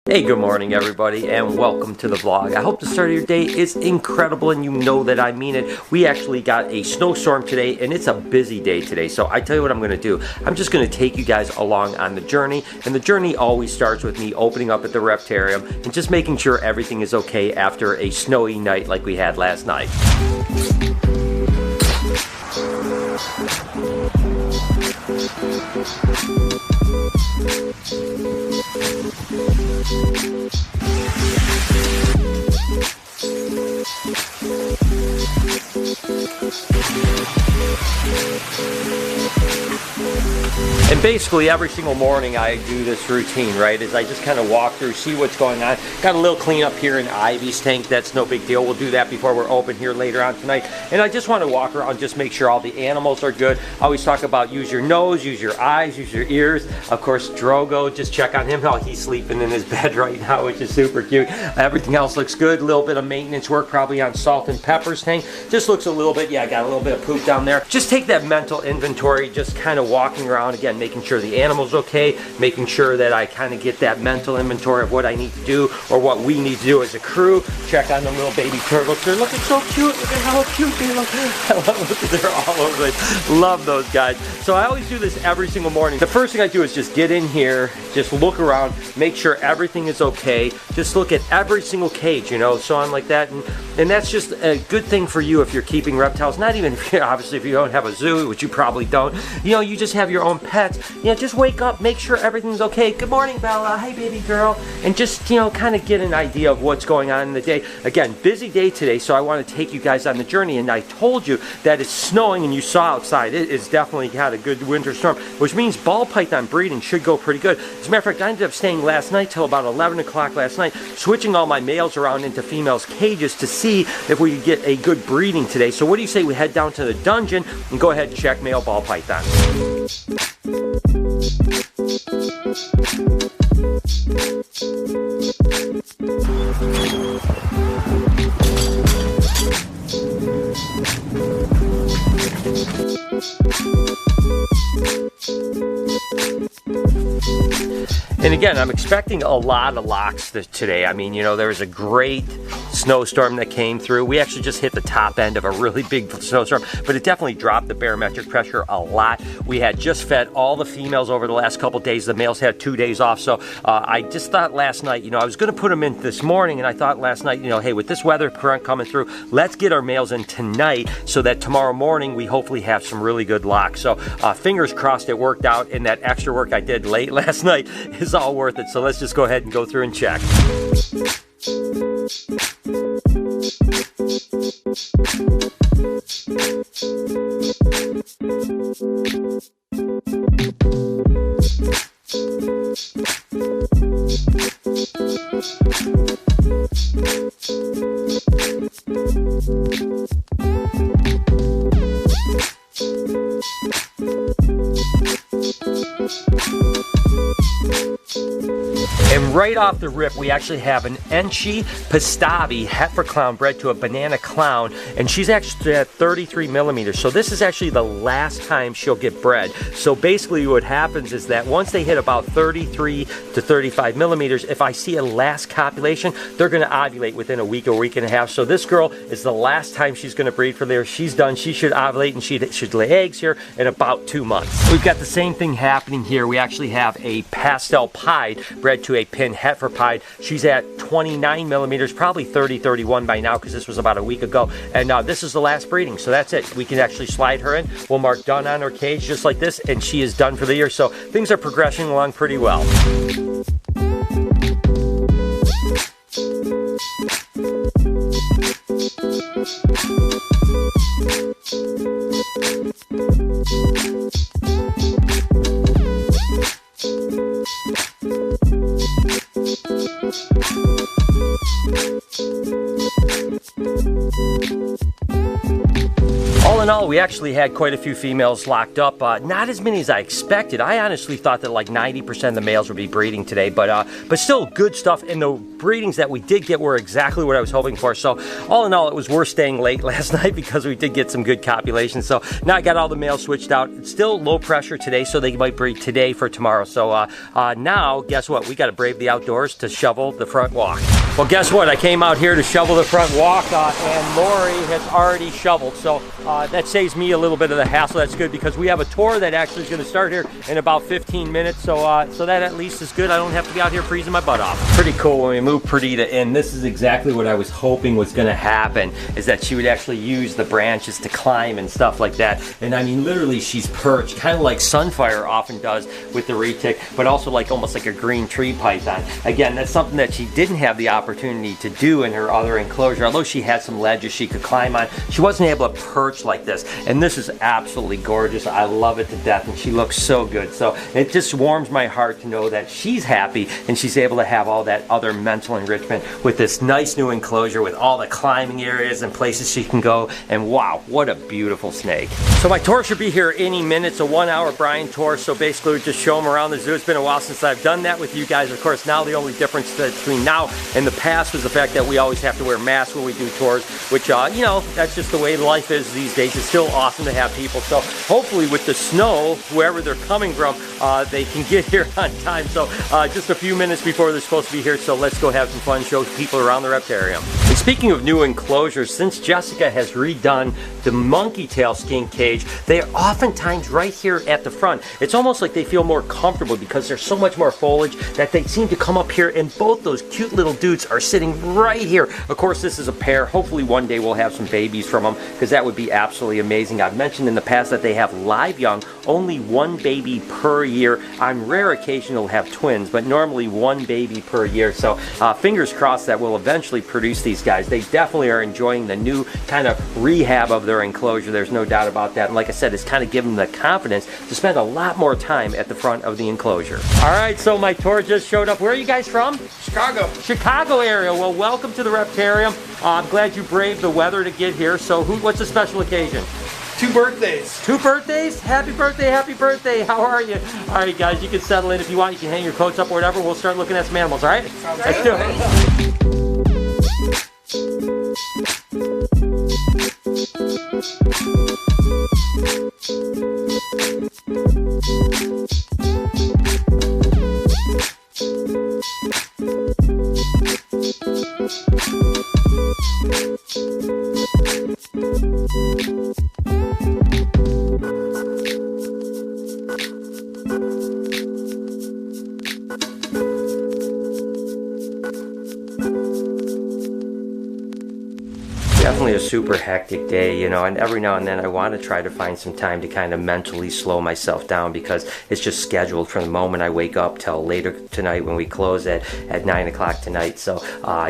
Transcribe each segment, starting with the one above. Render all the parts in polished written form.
Hey, good morning everybody, and welcome to the vlog. I hope the start of your day is incredible, and you know that I mean it. We actually got a snowstorm today, and it's a busy day today. So I tell you what I'm gonna do. I'm just gonna take you guys along on the journey, and the journey always starts with me opening up at the reptarium and just making sure everything is okay after a snowy night like we had last night. And basically every single morning I do this routine, right, is I just kind of walk through, see what's going on. Got a little cleanup here in Ivy's tank, that's no big deal. We'll do that before we're open here later on tonight. And I just want to walk around, just make sure all the animals are good. I always talk about use your nose, use your eyes, use your ears. Of course, Drogo, just check on him. Oh, he's sleeping in his bed right now, which is super cute. Everything else looks good. A little bit of maintenance work probably on Salt and Pepper's tank. Just looks a little bit, yeah, got a little bit of poop down there. Just take that mental inventory, just kind of walking around again, making sure the animal's okay, making sure that I kind of get that mental inventory of what I need to do or what we need to do as a crew. Check on the little baby turtles. They're looking so cute. Look at how cute they look. I love it. They're all over it. Love those guys. So I always do this every single morning. The first thing I do is just get in here, just look around, make sure everything is okay. Just look at every single cage, you know, so on like that. And that's just a good thing for you if you're keeping reptiles. Not even if you're, obviously if you don't have a zoo, which you probably don't. You know, you just have your own pets. You know, just wake up, make sure everything's okay. Good morning, Bella. Hi, baby girl. And just, you know, kind of get an idea of what's going on in the day. Again, busy day today, so I want to take you guys on the journey. And I told you that it's snowing, and you saw outside. It is definitely had a good winter storm, which means ball python breeding should go pretty good. As a matter of fact, I ended up staying last night till about 11 o'clock last night, switching all my males around into females' cages to see if we could get a good breeding today. So what do you say we head down to the dungeon and go ahead and check male ball python? And again, I'm expecting a lot of locks today. I mean, you know, there was a great snowstorm that came through. We actually just hit the top end of a really big snowstorm, but it definitely dropped the barometric pressure a lot. We had just fed all the females over the last couple days. The males had 2 days off, so I just thought last night, you know, I was going to put them in this morning, and I thought last night, you know, hey, with this weather current coming through, let's get our males in tonight so that tomorrow morning we hopefully have some really good locks. So fingers crossed it worked out, and that extra work I did late last night is all worth it. So let's just go ahead and go through and check. And right off the rip, we actually have an Enchi Pastavi heifer clown bred to a banana clown, and she's actually at 33 millimeters. So this is actually the last time she'll get bred. So basically what happens is that once they hit about 33 to 35 millimeters, if I see a last copulation, they're going to ovulate within a week or week and a half. So this girl is the last time she's going to breed for there. She's done. She should ovulate, and she should lay eggs here in about 2 months. We've got the same thing happening here. We actually have a pastel pied bred to a pin heifer pied. She's at 29 millimeters, probably 30, 31 by now, because this was about a week ago. And this is the last breeding, so that's it. We can actually slide her in. We'll mark done on her cage just like this, and she is done for the year. So things are progressing along pretty well. in all, we actually had quite a few females locked up. Not as many as I expected. I honestly thought that like 90% of the males would be breeding today, but still good stuff. And the breedings that we did get were exactly what I was hoping for. So all in all, it was worth staying late last night because we did get some good copulation. So now I got all the males switched out. It's still low pressure today, so they might breed today for tomorrow. So now, guess what? We got to brave the outdoors to shovel the front walk. Well, guess what? I came out here to shovel the front walk, and Lori has already shoveled. So that saves me a little bit of the hassle. That's good because we have a tour that actually is going to start here in about 15 minutes. So that at least is good. I don't have to be out here freezing my butt off. Pretty cool when we move Perdita in. This is exactly what I was hoping was going to happen, is that she would actually use the branches to climb and stuff like that. And I mean, literally, she's perched, kind of like Sunfire often does with the retic, but also like almost like a green tree python. Again, that's something that she didn't have the opportunity to do in her other enclosure. Although she had some ledges she could climb on, she wasn't able to perch like this. And this is absolutely gorgeous. I love it to death, and she looks so good. So it just warms my heart to know that she's happy and she's able to have all that other mental enrichment with this nice new enclosure with all the climbing areas and places she can go. And wow, what a beautiful snake. So my tour should be here any minute. It's a 1-hour Brian tour. So basically we just show them around the zoo. It's been a while since I've done that with you guys. Of course, now the only difference between now and the past was the fact that we always have to wear masks when we do tours, which, you know, that's just the way life is these days. It's still awesome to have people. So hopefully with the snow, wherever they're coming from, they can get here on time. So just a few minutes before they're supposed to be here. So let's go have some fun, show people around the reptarium. And speaking of new enclosures, since Jessica has redone the monkey tail skink cage, they are oftentimes right here at the front. It's almost like they feel more comfortable because there's so much more foliage that they seem to come up here, and both those cute little dudes are sitting right here. Of course, this is a pair. Hopefully one day we'll have some babies from them, because that would be absolutely amazing. I've mentioned in the past that they have live young, only one baby per year. On rare occasion they'll have twins, but normally one baby per year. So fingers crossed that we'll eventually produce these guys. They definitely are enjoying the new kind of rehab of their enclosure. There's no doubt about that. And like I said, it's kind of given them the confidence to spend a lot more time at the front of the enclosure. All right, so my tour just showed up. Where are you guys from? Chicago. Chicago area. Well, welcome to the Reptarium. I'm glad you braved the weather to get here. So what's the special occasion? 2 birthdays. 2 birthdays? Happy birthday, happy birthday. How are you? All right, guys, you can settle in if you want. You can hang your coats up or whatever. We'll start looking at some animals, all right? Sounds Let's good. do it. Definitely a super hectic day, you know, and every now and then I want to try to find some time to kind of mentally slow myself down, because it's just scheduled from the moment I wake up till later tonight when we close at 9 o'clock tonight. So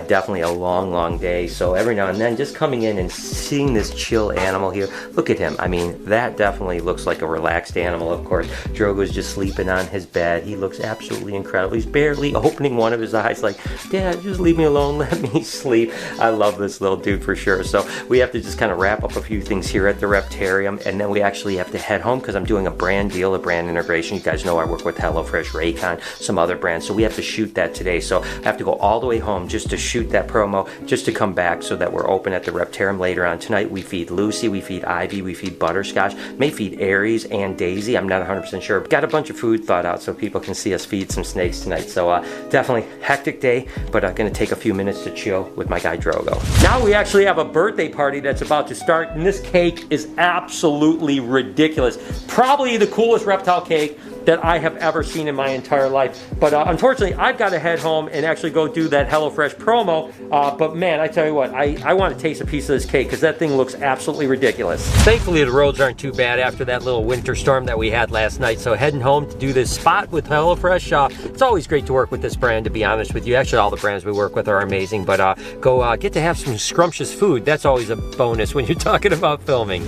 definitely a long day. So every now and then just coming in and seeing this chill animal here. Look at him. I mean, that definitely looks like a relaxed animal. Of course, Drogo's just sleeping on his bed. He looks absolutely incredible. He's barely opening one of his eyes like, Dad, just leave me alone. Let me sleep. I love this little dude for sure. So we have to just kind of wrap up a few things here at the Reptarium, and then we actually have to head home because I'm doing a brand deal, a brand integration. You guys know I work with HelloFresh, Raycon, some other brands, so we have to shoot that today. So I have to go all the way home just to shoot that promo, just to come back so that we're open at the Reptarium later on tonight. We feed Lucy, we feed Ivy, we feed Butterscotch, may feed Aries and Daisy. I'm not 100% sure. Got a bunch of food thought out so people can see us feed some snakes tonight. So definitely hectic day, but I'm going to take a few minutes to chill with my guy Drogo. Now we actually have a birthday party that's about to start, and this cake is absolutely ridiculous. Probably the coolest reptile cake that I have ever seen in my entire life. But unfortunately, I've got to head home and actually go do that HelloFresh promo. But man, I tell you what, I want to taste a piece of this cake because that thing looks absolutely ridiculous. Thankfully, the roads aren't too bad after that little winter storm that we had last night. So heading home to do this spot with HelloFresh. It's always great to work with this brand, to be honest with you. Actually, all the brands we work with are amazing. But go get to have some scrumptious food. That's always a bonus when you're talking about filming.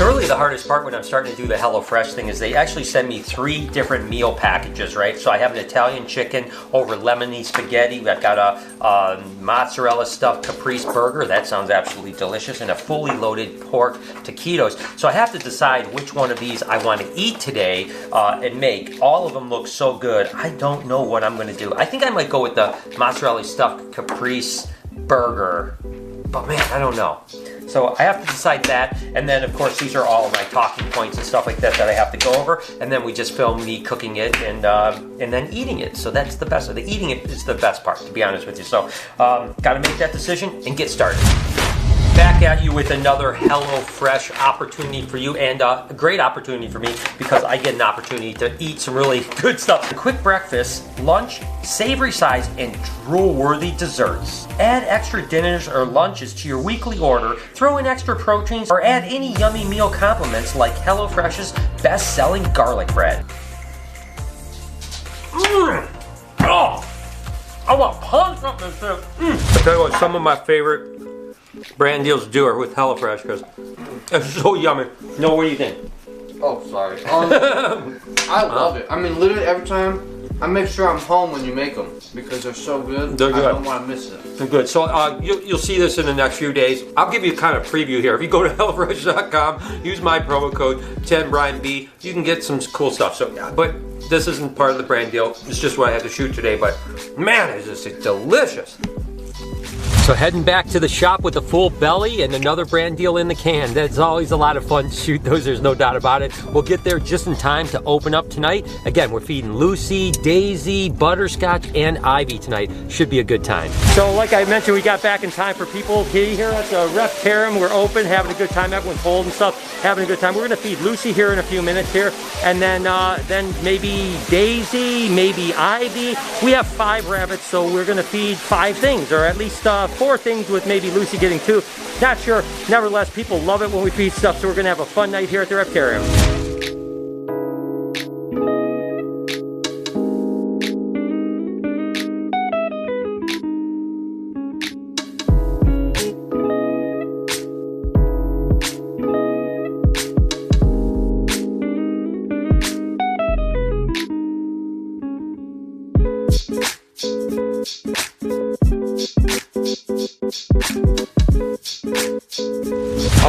So really the hardest part when I'm starting to do the HelloFresh thing is they actually send me 3 different meal packages, right? So I have an Italian chicken over lemony spaghetti. I've got a mozzarella stuffed caprese burger. That sounds absolutely delicious. And a fully loaded pork taquitos. So I have to decide which one of these I want to eat today and make. All of them look so good. I don't know what I'm going to do. I think I might go with the mozzarella stuffed caprese burger. But man, I don't know. So I have to decide that, and then of course these are all my talking points and stuff like that that I have to go over, and then we just film me cooking it and then eating it. So that's the best. The eating it is the best part, to be honest with you. So got to make that decision and get started. Back at you with another HelloFresh opportunity for you, and a great opportunity for me because I get an opportunity to eat some really good stuff. A quick breakfast, lunch, savory sides, and drool-worthy desserts. Add extra dinners or lunches to your weekly order, throw in extra proteins, or add any yummy meal complements like HelloFresh's best-selling garlic bread. Oh! I want to punch up this thing. I tell you what, some of my favorite brand deals to do are with HelloFresh because it's so yummy. No, what do you think? Oh, sorry. I love it. I mean, literally every time I make sure I'm home when you make them because they're so good. They're good. I don't want to miss it. They're good. So you'll see this in the next few days. I'll give you a kind of preview here. If you go to HelloFresh.com, use my promo code 10BrianB, you can get some cool stuff. So, but this isn't part of the brand deal. It's just what I had to shoot today. But man, it's just delicious. So heading back to the shop with a full belly and another brand deal in the can. That's always a lot of fun to shoot those, there's no doubt about it. We'll get there just in time to open up tonight. Again, we're feeding Lucy, Daisy, Butterscotch, and Ivy tonight. Should be a good time. So like I mentioned, we got back in time for people here at the Reptarium. We're open, having a good time. Everyone's holding stuff, having a good time. We're gonna feed Lucy here in a few minutes here. And then maybe Daisy, maybe Ivy. We have 5 rabbits, so we're gonna feed 5 things, or at least 4 things with maybe Lucy getting 2. Not sure. Nevertheless, people love it when we feed stuff, so we're going to have a fun night here at the Reptarium.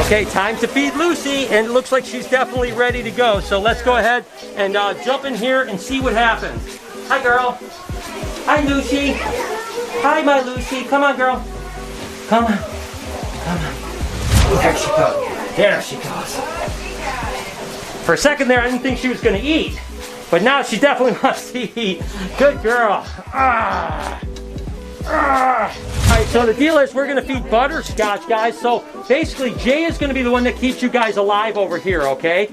Okay, time to feed Lucy, and it looks like she's definitely ready to go. So let's go ahead and jump in here and see what happens. Hi, girl. Hi, Lucy. Hi, my Lucy. Come on, girl. Come on. Come on. There she goes. There she goes. For a second there, I didn't think she was going to eat, but now she definitely wants to eat. Good girl. Alright, so the deal is we're going to feed Butterscotch, guys. So basically, Jay is going to be the one that keeps you guys alive over here, okay?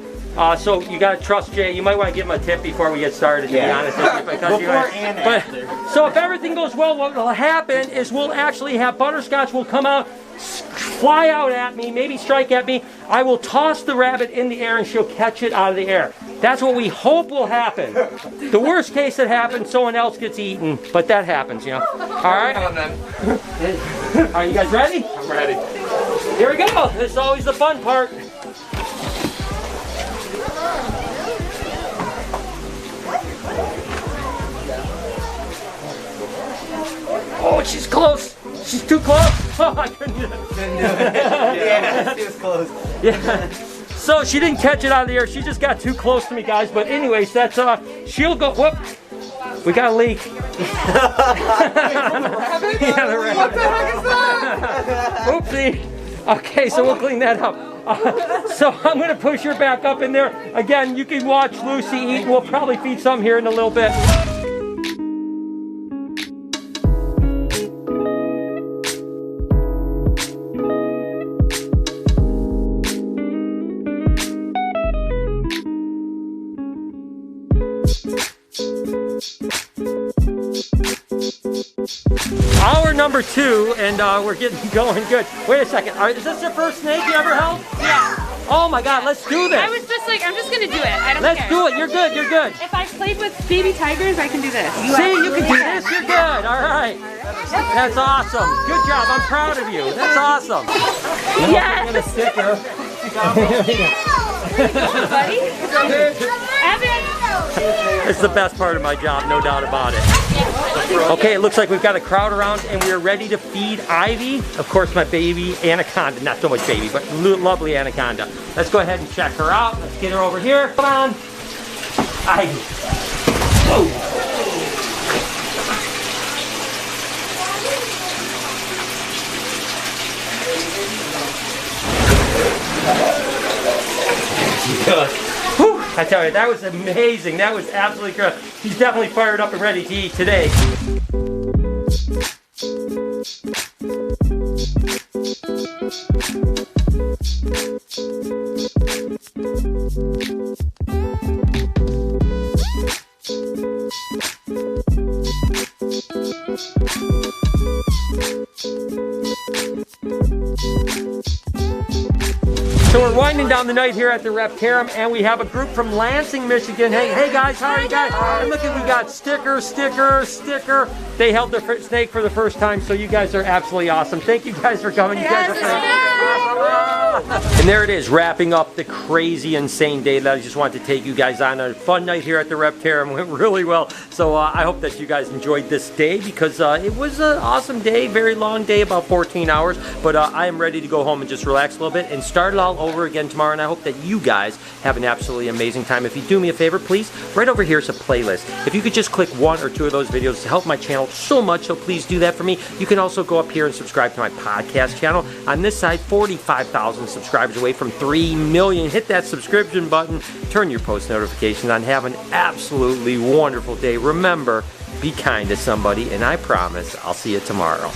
So you got to trust Jay. You might want to give him a tip before we get started, to be honest with you. Because so if everything goes well, what will happen is we'll actually have Butterscotch will come out, fly out at me, maybe strike at me. I will toss the rabbit in the air and she'll catch it out of the air. That's what we hope will happen. The worst case that happens, someone else gets eaten, but that happens, you know. All right? Are you guys ready? I'm ready. Here we go. This is always the fun part. Oh, she's close. She's too close. Oh, I couldn't do it. Yeah, she was close. Yeah. So she didn't catch it out of the air. She just got too close to me, guys. But anyways, that's she'll go. Whoop. We got a leak. Yeah, the rabbit. What the heck is that? Oopsie. Okay, so we'll clean that up. So I'm going to push her back up in there. Again, you can watch Lucy eat. We'll probably feed some here in a little bit. Hour number 2, and we're getting going good. Wait a second. Is this your first snake you ever held? Yeah. Oh my God, let's do this. I was just like, I'm just gonna do it. I don't care. Let's do it. You're good. You're good. If I played with baby tigers, I can do this. See, you can do this. You're good. All right. That's awesome. Good job. I'm proud of you. That's awesome. Yes. I'm gonna stick her. Buddy? Evan! It's the best part of my job, no doubt about it. Okay, it looks like we've got a crowd around and we are ready to feed Ivy. Of course, my baby anaconda. Not so much baby, but lovely anaconda. Let's go ahead and check her out. Let's get her over here. Come on. Ivy. Oh. Good. Whew, I tell you, that was amazing. That was absolutely good. He's definitely fired up and ready to eat today. So we're winding down the night here at the Reptarium, and we have a group from Lansing, Michigan. Hey guys, how are you guys? And look, we got sticker. They held their snake for the first time, so you guys are absolutely awesome. Thank you guys for coming. You guys are And there it is, wrapping up the crazy, insane day that I just wanted to take you guys on. A fun night here at the Reptarium. Went really well. So I hope that you guys enjoyed this day, because it was an awesome day, very long day, about 14 hours. But I am ready to go home and just relax a little bit and start it all over again tomorrow. And I hope that you guys have an absolutely amazing time. If you do me a favor, please, right over here is a playlist. If you could just click one or two of those videos to help my channel so much, so please do that for me. You can also go up here and subscribe to my podcast channel. On this side, 45,000 subscribers away from 3 million. Hit that subscription button, turn your post notifications on. Have an absolutely wonderful day. Remember, be kind to somebody, and I promise I'll see you tomorrow.